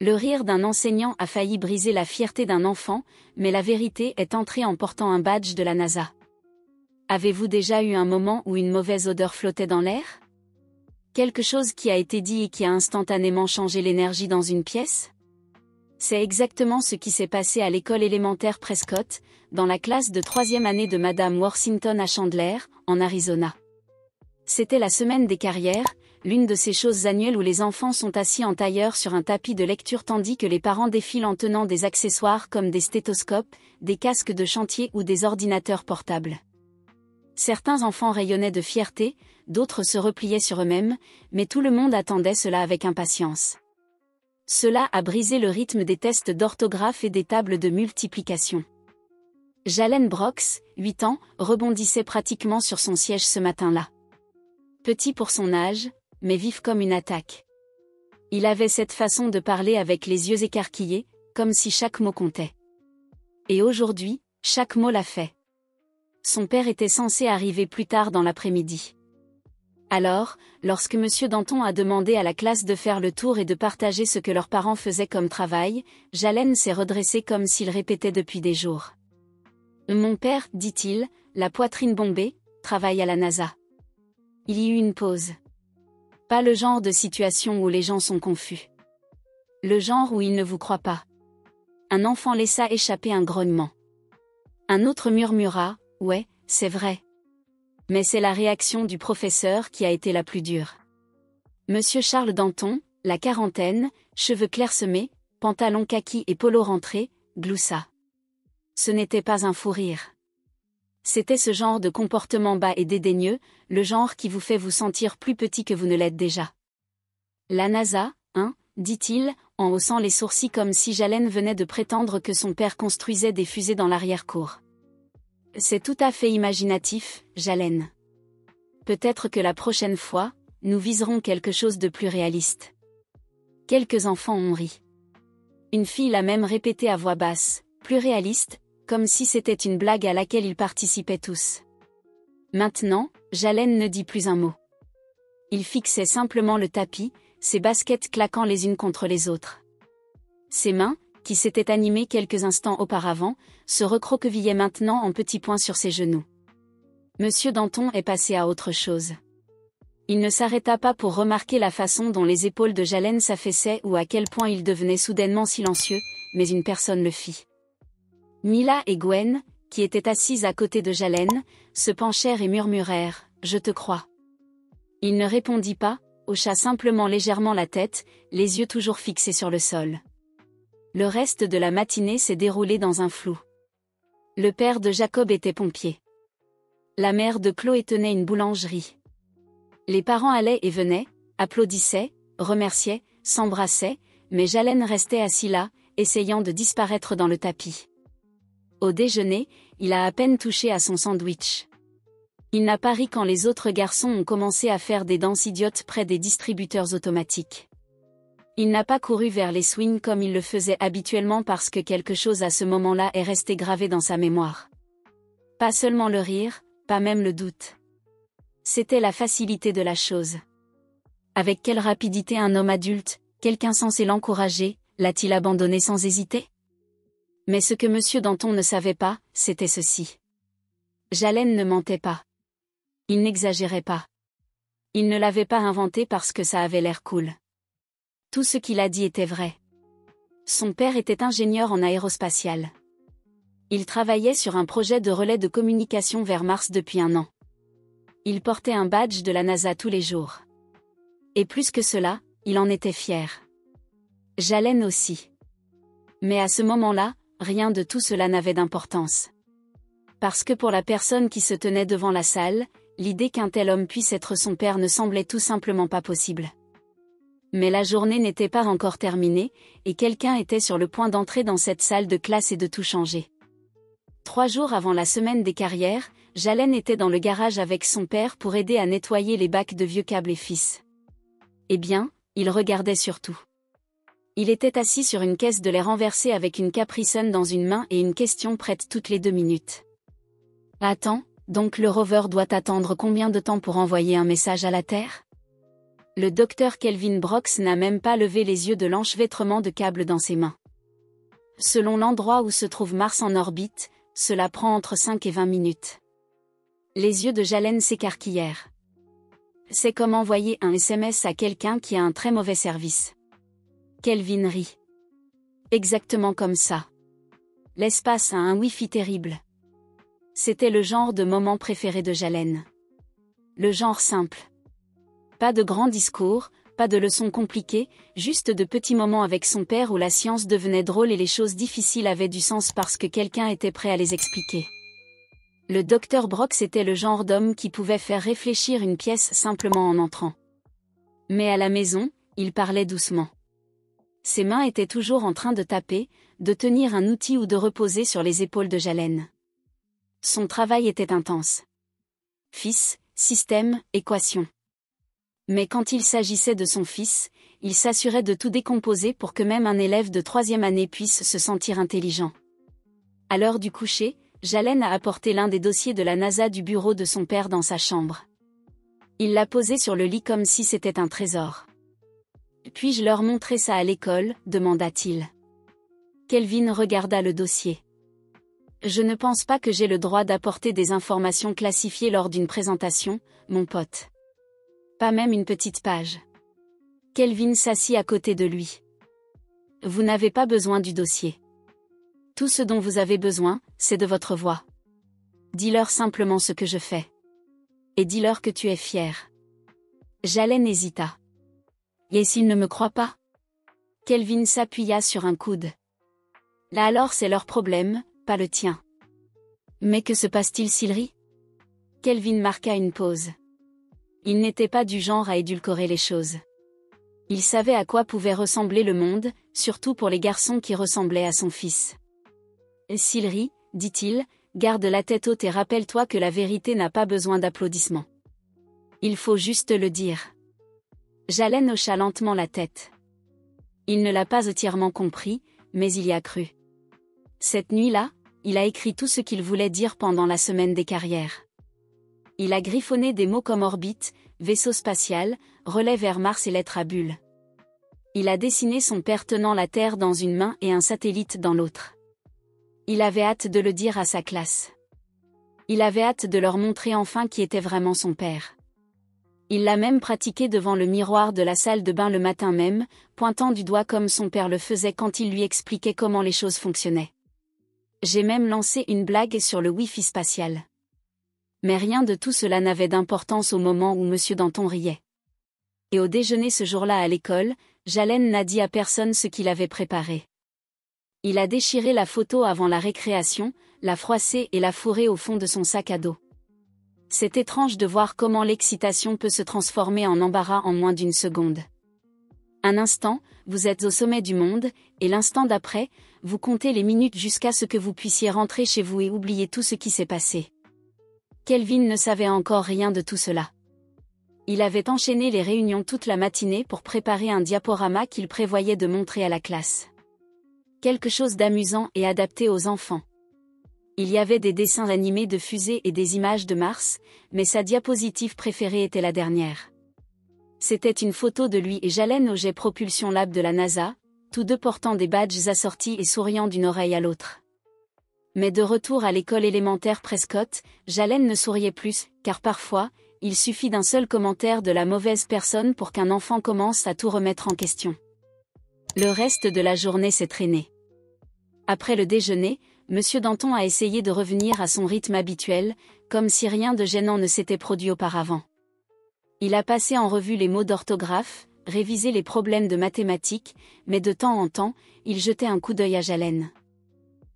Le rire d'un enseignant a failli briser la fierté d'un enfant, mais la vérité est entrée en portant un badge de la NASA. Avez-vous déjà eu un moment où une mauvaise odeur flottait dans l'air? Quelque chose qui a été dit et qui a instantanément changé l'énergie dans une pièce? C'est exactement ce qui s'est passé à l'école élémentaire Prescott, dans la classe de 3e année de Madame Worthington à Chandler, en Arizona. C'était la semaine des carrières, l'une de ces choses annuelles où les enfants sont assis en tailleur sur un tapis de lecture tandis que les parents défilent en tenant des accessoires comme des stéthoscopes, des casques de chantier ou des ordinateurs portables. Certains enfants rayonnaient de fierté, d'autres se repliaient sur eux-mêmes, mais tout le monde attendait cela avec impatience. Cela a brisé le rythme des tests d'orthographe et des tables de multiplication. Jalen Brooks, 8 ans, rebondissait pratiquement sur son siège ce matin-là. Petit pour son âge, mais vif comme une attaque. Il avait cette façon de parler avec les yeux écarquillés, comme si chaque mot comptait. Et aujourd'hui, chaque mot l'a fait. Son père était censé arriver plus tard dans l'après-midi. Alors, lorsque M. Danton a demandé à la classe de faire le tour et de partager ce que leurs parents faisaient comme travail, Jalen s'est redressé comme s'il répétait depuis des jours. « Mon père, dit-il, la poitrine bombée, travaille à la NASA. » Il y eut une pause. Pas le genre de situation où les gens sont confus. Le genre où ils ne vous croient pas. Un enfant laissa échapper un grognement. Un autre murmura, « Ouais, c'est vrai. » Mais c'est la réaction du professeur qui a été la plus dure. Monsieur Charles Danton, la quarantaine, cheveux clairsemés, pantalon kaki et polo rentré, gloussa. Ce n'était pas un fou rire. C'était ce genre de comportement bas et dédaigneux, le genre qui vous fait vous sentir plus petit que vous ne l'êtes déjà. La NASA, hein, dit-il, en haussant les sourcils comme si Jalen venait de prétendre que son père construisait des fusées dans l'arrière-cour. C'est tout à fait imaginatif, Jalen. Peut-être que la prochaine fois, nous viserons quelque chose de plus réaliste. Quelques enfants ont ri. Une fille l'a même répété à voix basse, plus réaliste, comme si c'était une blague à laquelle ils participaient tous. Maintenant, Jalen ne dit plus un mot. Il fixait simplement le tapis, ses baskets claquant les unes contre les autres. Ses mains, qui s'étaient animées quelques instants auparavant, se recroquevillaient maintenant en petits points sur ses genoux. Monsieur Danton est passé à autre chose. Il ne s'arrêta pas pour remarquer la façon dont les épaules de Jalen s'affaissaient ou à quel point il devenait soudainement silencieux, mais une personne le fit. Mila et Gwen, qui étaient assises à côté de Jalen, se penchèrent et murmurèrent « Je te crois ». Il ne répondit pas, hocha simplement légèrement la tête, les yeux toujours fixés sur le sol. Le reste de la matinée s'est déroulé dans un flou. Le père de Jacob était pompier. La mère de Chloé tenait une boulangerie. Les parents allaient et venaient, applaudissaient, remerciaient, s'embrassaient, mais Jalen restait assis là, essayant de disparaître dans le tapis. Au déjeuner, il a à peine touché à son sandwich. Il n'a pas ri quand les autres garçons ont commencé à faire des danses idiotes près des distributeurs automatiques. Il n'a pas couru vers les swings comme il le faisait habituellement parce que quelque chose à ce moment-là est resté gravé dans sa mémoire. Pas seulement le rire, pas même le doute. C'était la facilité de la chose. Avec quelle rapidité un homme adulte, quelqu'un censé l'encourager, l'a-t-il abandonné sans hésiter? Mais ce que M. Danton ne savait pas, c'était ceci. Jalen ne mentait pas. Il n'exagérait pas. Il ne l'avait pas inventé parce que ça avait l'air cool. Tout ce qu'il a dit était vrai. Son père était ingénieur en aérospatial. Il travaillait sur un projet de relais de communication vers Mars depuis 1 an. Il portait un badge de la NASA tous les jours. Et plus que cela, il en était fier. Jalen aussi. Mais à ce moment-là, rien de tout cela n'avait d'importance. Parce que pour la personne qui se tenait devant la salle, l'idée qu'un tel homme puisse être son père ne semblait tout simplement pas possible. Mais la journée n'était pas encore terminée, et quelqu'un était sur le point d'entrer dans cette salle de classe et de tout changer. 3 jours avant la semaine des carrières, Jalen était dans le garage avec son père pour aider à nettoyer les bacs de vieux câbles et fils. Eh bien, il regardait surtout. Il était assis sur une caisse de lait renversée avec une Capri Sun dans une main et une question prête toutes les 2 minutes. Attends, donc le rover doit attendre combien de temps pour envoyer un message à la Terre ? Le docteur Kelvin Brox n'a même pas levé les yeux de l'enchevêtrement de câbles dans ses mains. Selon l'endroit où se trouve Mars en orbite, cela prend entre 5 et 20 minutes. Les yeux de Jalen s'écarquillèrent. C'est comme envoyer un SMS à quelqu'un qui a un très mauvais service. Kelvin rit. Exactement comme ça. L'espace a un Wi-Fi terrible. C'était le genre de moment préféré de Jalen. Le genre simple. Pas de grands discours, pas de leçons compliquées, juste de petits moments avec son père où la science devenait drôle et les choses difficiles avaient du sens parce que quelqu'un était prêt à les expliquer. Le docteur Brox était le genre d'homme qui pouvait faire réfléchir une pièce simplement en entrant. Mais à la maison, il parlait doucement. Ses mains étaient toujours en train de taper, de tenir un outil ou de reposer sur les épaules de Jalen. Son travail était intense. Fils, système, équation. Mais quand il s'agissait de son fils, il s'assurait de tout décomposer pour que même un élève de 3e année puisse se sentir intelligent. À l'heure du coucher, Jalen a apporté l'un des dossiers de la NASA du bureau de son père dans sa chambre. Il l'a posé sur le lit comme si c'était un trésor. « Puis-je leur montrer ça à l'école ?» demanda-t-il. Kelvin regarda le dossier. « Je ne pense pas que j'ai le droit d'apporter des informations classifiées lors d'une présentation, mon pote. Pas même une petite page. » Kelvin s'assit à côté de lui. « Vous n'avez pas besoin du dossier. Tout ce dont vous avez besoin, c'est de votre voix. Dis-leur simplement ce que je fais. Et dis-leur que tu es fier. » Jalen hésita. « Et s'ils ne me croient pas ?» Kelvin s'appuya sur un coude. « Là alors c'est leur problème, pas le tien. » « Mais que se passe-t-il s'ils rient ?» Kelvin marqua une pause. Il n'était pas du genre à édulcorer les choses. Il savait à quoi pouvait ressembler le monde, surtout pour les garçons qui ressemblaient à son fils. « S'ils rient, dit-il, garde la tête haute et rappelle-toi que la vérité n'a pas besoin d'applaudissements. Il faut juste le dire. » Jalen hocha lentement la tête. Il ne l'a pas entièrement compris, mais il y a cru. Cette nuit-là, il a écrit tout ce qu'il voulait dire pendant la semaine des carrières. Il a griffonné des mots comme orbite, vaisseau spatial, relais vers Mars et lettres à bulles. Il a dessiné son père tenant la Terre dans une main et un satellite dans l'autre. Il avait hâte de le dire à sa classe. Il avait hâte de leur montrer enfin qui était vraiment son père. Il l'a même pratiqué devant le miroir de la salle de bain le matin même, pointant du doigt comme son père le faisait quand il lui expliquait comment les choses fonctionnaient. J'ai même lancé une blague sur le Wi-Fi spatial. Mais rien de tout cela n'avait d'importance au moment où M. Danton riait. Et au déjeuner ce jour-là à l'école, Jalen n'a dit à personne ce qu'il avait préparé. Il a déchiré la photo avant la récréation, l'a froissée et l'a fourrée au fond de son sac à dos. C'est étrange de voir comment l'excitation peut se transformer en embarras en moins d'une seconde. Un instant, vous êtes au sommet du monde, et l'instant d'après, vous comptez les minutes jusqu'à ce que vous puissiez rentrer chez vous et oublier tout ce qui s'est passé. Kelvin ne savait encore rien de tout cela. Il avait enchaîné les réunions toute la matinée pour préparer un diaporama qu'il prévoyait de montrer à la classe. Quelque chose d'amusant et adapté aux enfants. Il y avait des dessins animés de fusées et des images de Mars, mais sa diapositive préférée était la dernière. C'était une photo de lui et Jalen au Jet Propulsion Lab de la NASA, tous deux portant des badges assortis et souriant d'une oreille à l'autre. Mais de retour à l'école élémentaire Prescott, Jalen ne souriait plus, car parfois, il suffit d'un seul commentaire de la mauvaise personne pour qu'un enfant commence à tout remettre en question. Le reste de la journée s'est traîné. Après le déjeuner, M. Danton a essayé de revenir à son rythme habituel, comme si rien de gênant ne s'était produit auparavant. Il a passé en revue les mots d'orthographe, révisé les problèmes de mathématiques, mais de temps en temps, il jetait un coup d'œil à Jalen.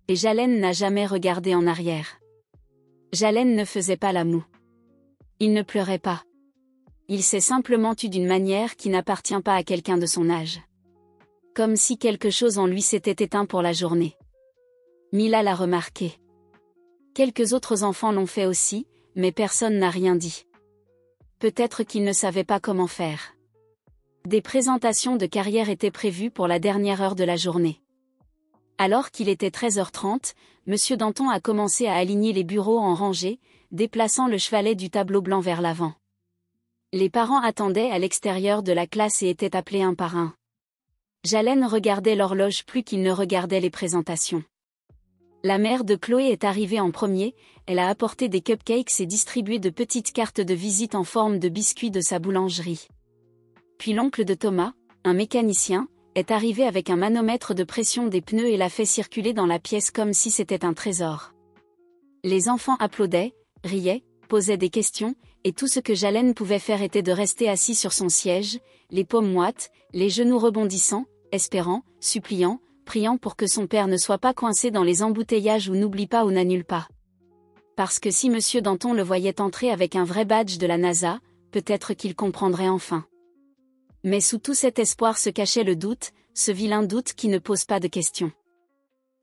Et Jalen n'a jamais regardé en arrière. Jalen ne faisait pas la moue. Il ne pleurait pas. Il s'est simplement tu d'une manière qui n'appartient pas à quelqu'un de son âge. Comme si quelque chose en lui s'était éteint pour la journée. Mila l'a remarqué. Quelques autres enfants l'ont fait aussi, mais personne n'a rien dit. Peut-être qu'ils ne savaient pas comment faire. Des présentations de carrière étaient prévues pour la dernière heure de la journée. Alors qu'il était 13h30, M. Danton a commencé à aligner les bureaux en rangée, déplaçant le chevalet du tableau blanc vers l'avant. Les parents attendaient à l'extérieur de la classe et étaient appelés un par un. Jalen regardait l'horloge plus qu'il ne regardait les présentations. La mère de Chloé est arrivée en premier, elle a apporté des cupcakes et distribué de petites cartes de visite en forme de biscuits de sa boulangerie. Puis l'oncle de Thomas, un mécanicien, est arrivé avec un manomètre de pression des pneus et l'a fait circuler dans la pièce comme si c'était un trésor. Les enfants applaudaient, riaient, posaient des questions, et tout ce que Jalen pouvait faire était de rester assis sur son siège, les paumes moites, les genoux rebondissant, espérant, suppliant, priant pour que son père ne soit pas coincé dans les embouteillages ou n'oublie pas ou n'annule pas. Parce que si Monsieur Danton le voyait entrer avec un vrai badge de la NASA, peut-être qu'il comprendrait enfin. Mais sous tout cet espoir se cachait le doute, ce vilain doute qui ne pose pas de questions.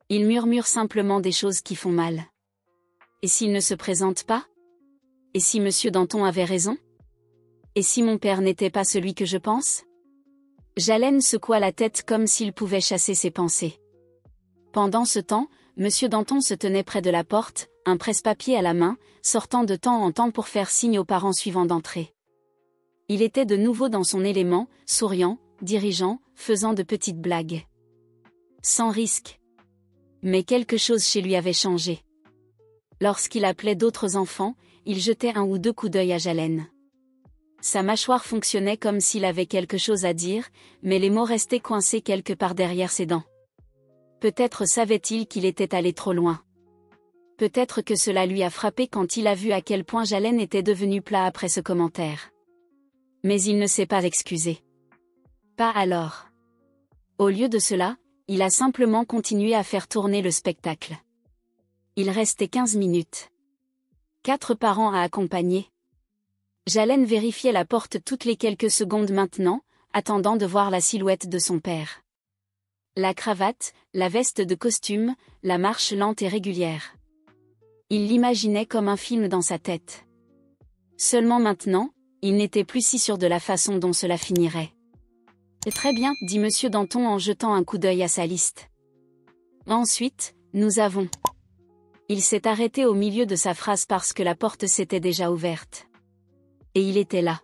Il murmure simplement des choses qui font mal. Et s'il ne se présente pas? Et si Monsieur Danton avait raison? Et si mon père n'était pas celui que je pense? Jalen secoua la tête comme s'il pouvait chasser ses pensées. Pendant ce temps, Monsieur Danton se tenait près de la porte, un presse-papier à la main, sortant de temps en temps pour faire signe aux parents suivants d'entrer. Il était de nouveau dans son élément, souriant, dirigeant, faisant de petites blagues. Sans risque. Mais quelque chose chez lui avait changé. Lorsqu'il appelait d'autres enfants, il jetait un ou deux coups d'œil à Jalen. Sa mâchoire fonctionnait comme s'il avait quelque chose à dire, mais les mots restaient coincés quelque part derrière ses dents. Peut-être savait-il qu'il était allé trop loin. Peut-être que cela lui a frappé quand il a vu à quel point Jalen était devenu plat après ce commentaire. Mais il ne s'est pas excusé. Pas alors. Au lieu de cela, il a simplement continué à faire tourner le spectacle. Il restait 15 minutes. 4 parents à accompagner. Jalen vérifiait la porte toutes les quelques secondes maintenant, attendant de voir la silhouette de son père. La cravate, la veste de costume, la marche lente et régulière. Il l'imaginait comme un film dans sa tête. Seulement maintenant, il n'était plus si sûr de la façon dont cela finirait. « Très bien, dit Monsieur Danton en jetant un coup d'œil à sa liste. Ensuite, nous avons... » Il s'est arrêté au milieu de sa phrase parce que la porte s'était déjà ouverte. Et il était là.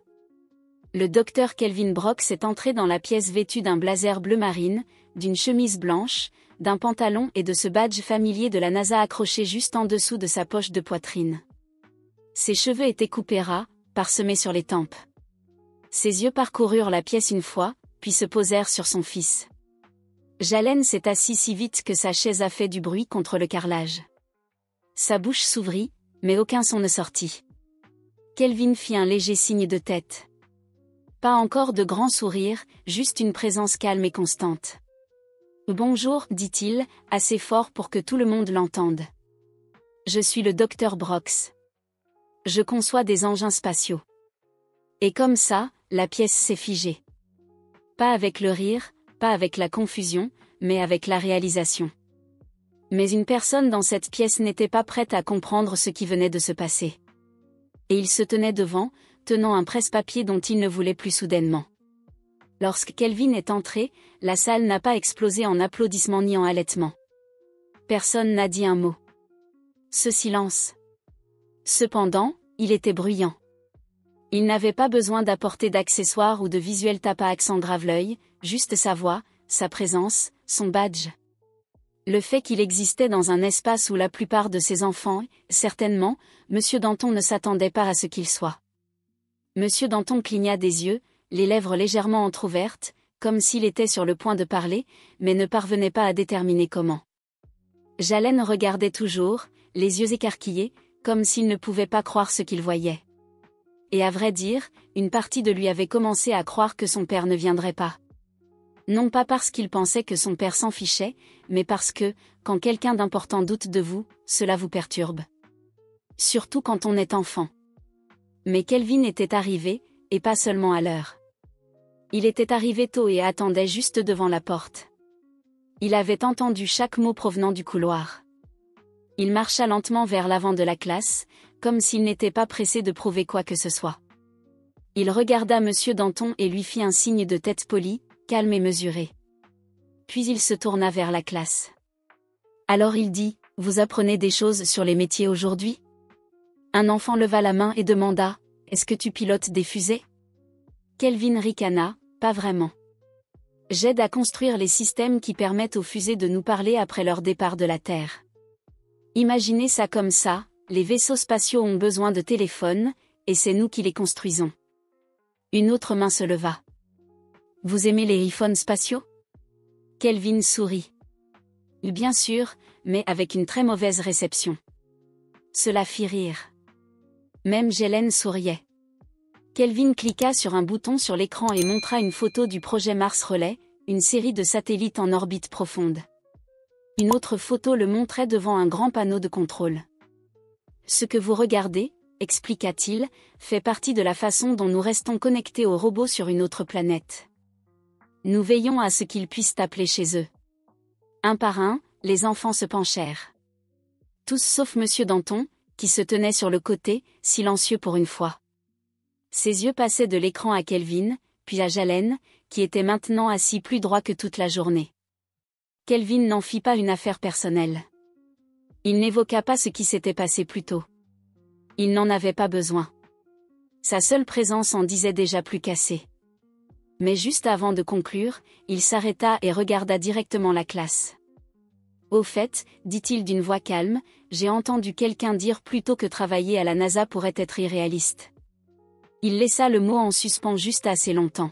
Le docteur Kelvin Brox est entré dans la pièce vêtu d'un blazer bleu marine, d'une chemise blanche, d'un pantalon et de ce badge familier de la NASA accroché juste en dessous de sa poche de poitrine. Ses cheveux étaient coupés ras, parsemés sur les tempes. Ses yeux parcoururent la pièce une fois, puis se posèrent sur son fils. Jalen s'est assis si vite que sa chaise a fait du bruit contre le carrelage. Sa bouche s'ouvrit, mais aucun son ne sortit. Kelvin fit un léger signe de tête. Pas encore de grand sourire, juste une présence calme et constante. « Bonjour, dit-il, assez fort pour que tout le monde l'entende. Je suis le docteur Brox. Je conçois des engins spatiaux. » Et comme ça, la pièce s'est figée. Pas avec le rire, pas avec la confusion, mais avec la réalisation. Mais une personne dans cette pièce n'était pas prête à comprendre ce qui venait de se passer. Et il se tenait devant, tenant un presse-papier dont il ne voulait plus soudainement. Lorsque Kelvin est entré, la salle n'a pas explosé en applaudissements ni en halètements. Personne n'a dit un mot. Ce silence. Cependant, il était bruyant. Il n'avait pas besoin d'apporter d'accessoires ou de visuels tape à accent grave l'œil, juste sa voix, sa présence, son badge. Le fait qu'il existait dans un espace où la plupart de ses enfants, certainement, Monsieur Danton ne s'attendait pas à ce qu'il soit. Monsieur Danton cligna des yeux, les lèvres légèrement entr'ouvertes, comme s'il était sur le point de parler, mais ne parvenait pas à déterminer comment. Jalen regardait toujours, les yeux écarquillés, comme s'il ne pouvait pas croire ce qu'il voyait. Et à vrai dire, une partie de lui avait commencé à croire que son père ne viendrait pas. Non pas parce qu'il pensait que son père s'en fichait, mais parce que, quand quelqu'un d'important doute de vous, cela vous perturbe. Surtout quand on est enfant. Mais Kelvin était arrivé, et pas seulement à l'heure. Il était arrivé tôt et attendait juste devant la porte. Il avait entendu chaque mot provenant du couloir. Il marcha lentement vers l'avant de la classe, comme s'il n'était pas pressé de prouver quoi que ce soit. Il regarda Monsieur Danton et lui fit un signe de tête poli, calme et mesuré. Puis il se tourna vers la classe. Alors il dit, « Vous apprenez des choses sur les métiers aujourd'hui ?» Un enfant leva la main et demanda, « Est-ce que tu pilotes des fusées ?» Kelvin ricana, pas vraiment. J'aide à construire les systèmes qui permettent aux fusées de nous parler après leur départ de la Terre. Imaginez ça comme ça, les vaisseaux spatiaux ont besoin de téléphones, et c'est nous qui les construisons. Une autre main se leva. Vous aimez les iPhones spatiaux? Kelvin sourit. Bien sûr, mais avec une très mauvaise réception. Cela fit rire. Même Jelen souriait. Kelvin cliqua sur un bouton sur l'écran et montra une photo du projet Mars Relay, une série de satellites en orbite profonde. Une autre photo le montrait devant un grand panneau de contrôle. Ce que vous regardez, expliqua-t-il, fait partie de la façon dont nous restons connectés aux robots sur une autre planète. Nous veillons à ce qu'ils puissent appeler chez eux. Un par un, les enfants se penchèrent. Tous sauf Monsieur Danton, qui se tenait sur le côté, silencieux pour une fois. Ses yeux passaient de l'écran à Kelvin, puis à Jalen, qui était maintenant assis plus droit que toute la journée. Kelvin n'en fit pas une affaire personnelle. Il n'évoqua pas ce qui s'était passé plus tôt. Il n'en avait pas besoin. Sa seule présence en disait déjà plus qu'assez. Mais juste avant de conclure, il s'arrêta et regarda directement la classe. Au fait, dit-il d'une voix calme, j'ai entendu quelqu'un dire plutôt que travailler à la NASA pourrait être irréaliste. Il laissa le mot en suspens juste assez longtemps.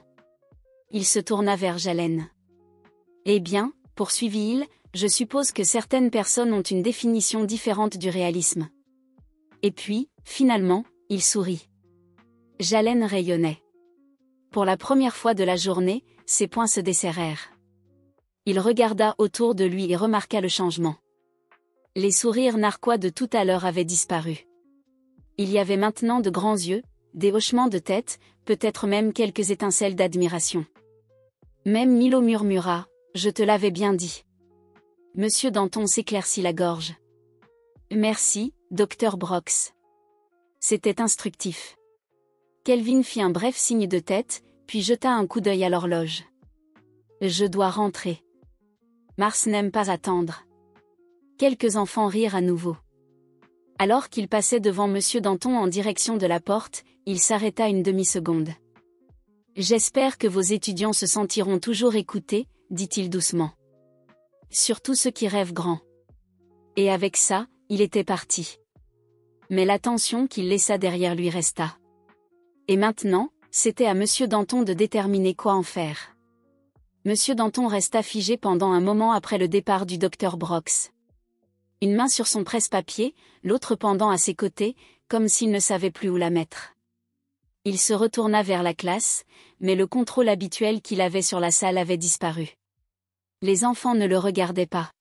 Il se tourna vers Jalen. Eh bien, poursuivit-il, je suppose que certaines personnes ont une définition différente du réalisme. Et puis, finalement, il sourit. Jalen rayonnait. Pour la première fois de la journée, ses poings se desserrèrent. Il regarda autour de lui et remarqua le changement. Les sourires narquois de tout à l'heure avaient disparu. Il y avait maintenant de grands yeux, des hochements de tête, peut-être même quelques étincelles d'admiration. Même Milo murmura, « Je te l'avais bien dit. » Monsieur Danton s'éclaircit la gorge. « Merci, docteur Brox. » C'était instructif. Kelvin fit un bref signe de tête, puis jeta un coup d'œil à l'horloge. « Je dois rentrer. Mars n'aime pas attendre. » Quelques enfants rirent à nouveau. Alors qu'il passait devant Monsieur Danton en direction de la porte, il s'arrêta une demi-seconde. « J'espère que vos étudiants se sentiront toujours écoutés, » dit-il doucement. « Surtout ceux qui rêvent grand. » Et avec ça, il était parti. Mais l'attention qu'il laissa derrière lui resta. Et maintenant, c'était à Monsieur Danton de déterminer quoi en faire. Monsieur Danton resta figé pendant un moment après le départ du docteur Brox. Une main sur son presse-papier, l'autre pendant à ses côtés, comme s'il ne savait plus où la mettre. Il se retourna vers la classe, mais le contrôle habituel qu'il avait sur la salle avait disparu. Les enfants ne le regardaient pas.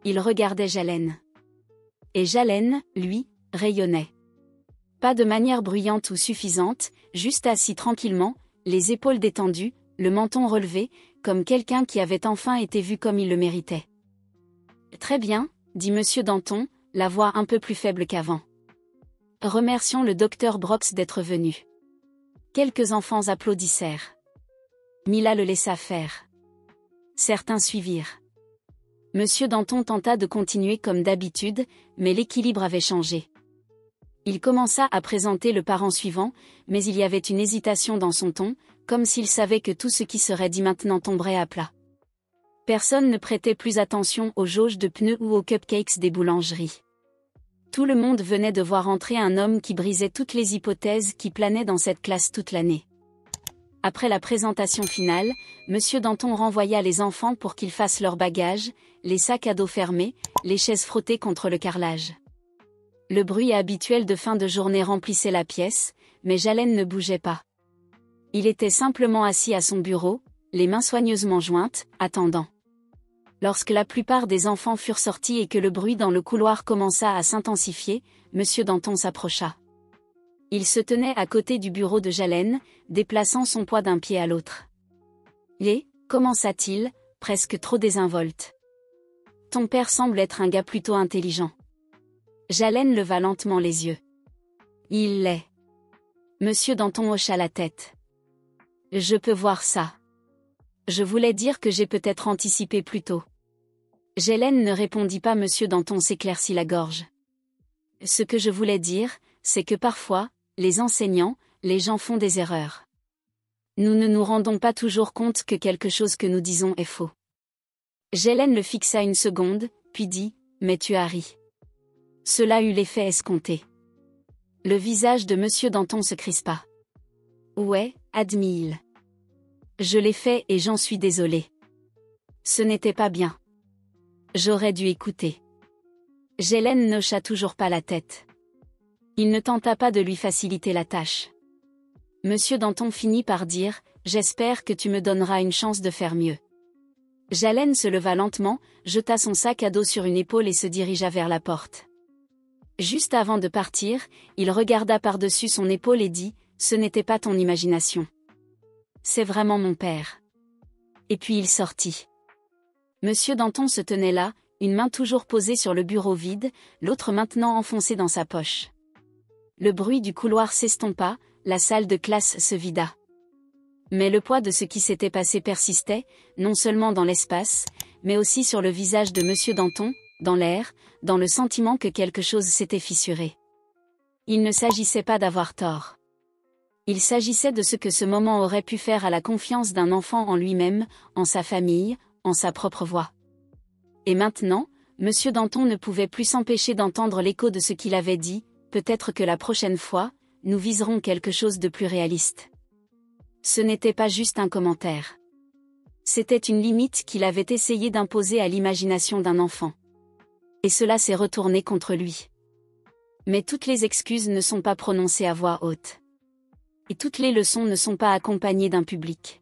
Ils regardaient Jalen. Et Jalen, lui, rayonnait. Pas de manière bruyante ou suffisante, juste assis tranquillement, les épaules détendues, le menton relevé, comme quelqu'un qui avait enfin été vu comme il le méritait. « Très bien, » dit Monsieur Danton, la voix un peu plus faible qu'avant. « Remercions le docteur Brox d'être venu. » Quelques enfants applaudissèrent. Mila le laissa faire. Certains suivirent. Monsieur Danton tenta de continuer comme d'habitude, mais l'équilibre avait changé. Il commença à présenter le parent suivant, mais il y avait une hésitation dans son ton, comme s'il savait que tout ce qui serait dit maintenant tomberait à plat. Personne ne prêtait plus attention aux jauges de pneus ou aux cupcakes des boulangeries. Tout le monde venait de voir entrer un homme qui brisait toutes les hypothèses qui planaient dans cette classe toute l'année. Après la présentation finale, Monsieur Danton renvoya les enfants pour qu'ils fassent leurs bagages, les sacs à dos fermés, les chaises frottées contre le carrelage. Le bruit habituel de fin de journée remplissait la pièce, mais Jalen ne bougeait pas. Il était simplement assis à son bureau, les mains soigneusement jointes, attendant. Lorsque la plupart des enfants furent sortis et que le bruit dans le couloir commença à s'intensifier, Monsieur Danton s'approcha. Il se tenait à côté du bureau de Jalen, déplaçant son poids d'un pied à l'autre. « Et, commença-t-il, presque trop désinvolte. Ton père semble être un gars plutôt intelligent. » Jalen leva lentement les yeux. « Il l'est. » Monsieur Danton hocha la tête. « Je peux voir ça. Je voulais dire que j'ai peut-être anticipé plus tôt. » Jalen ne répondit pas. Monsieur Danton s'éclaircit la gorge. « Ce que je voulais dire, c'est que parfois, les enseignants, les gens font des erreurs. Nous ne nous rendons pas toujours compte que quelque chose que nous disons est faux. Gélène le fixa une seconde, puis dit, « Mais tu as ri. » Cela eut l'effet escompté. Le visage de Monsieur Danton se crispa. « Ouais, admit-il. Je l'ai fait et j'en suis désolé. Ce n'était pas bien. J'aurais dû écouter. » Gélène n'hocha toujours pas la tête. Il ne tenta pas de lui faciliter la tâche. Monsieur Danton finit par dire, « J'espère que tu me donneras une chance de faire mieux. » Gélène se leva lentement, jeta son sac à dos sur une épaule et se dirigea vers la porte. Juste avant de partir, il regarda par-dessus son épaule et dit, « Ce n'était pas ton imagination. C'est vraiment mon père. » Et puis il sortit. Monsieur Danton se tenait là, une main toujours posée sur le bureau vide, l'autre maintenant enfoncée dans sa poche. Le bruit du couloir s'estompa, la salle de classe se vida. Mais le poids de ce qui s'était passé persistait, non seulement dans l'espace, mais aussi sur le visage de Monsieur Danton, dans l'air, dans le sentiment que quelque chose s'était fissuré. Il ne s'agissait pas d'avoir tort. Il s'agissait de ce que ce moment aurait pu faire à la confiance d'un enfant en lui-même, en sa famille, en sa propre voix. Et maintenant, Monsieur Danton ne pouvait plus s'empêcher d'entendre l'écho de ce qu'il avait dit, peut-être que la prochaine fois, nous viserons quelque chose de plus réaliste. Ce n'était pas juste un commentaire. C'était une limite qu'il avait essayé d'imposer à l'imagination d'un enfant. Et cela s'est retourné contre lui. Mais toutes les excuses ne sont pas prononcées à voix haute. Et toutes les leçons ne sont pas accompagnées d'un public.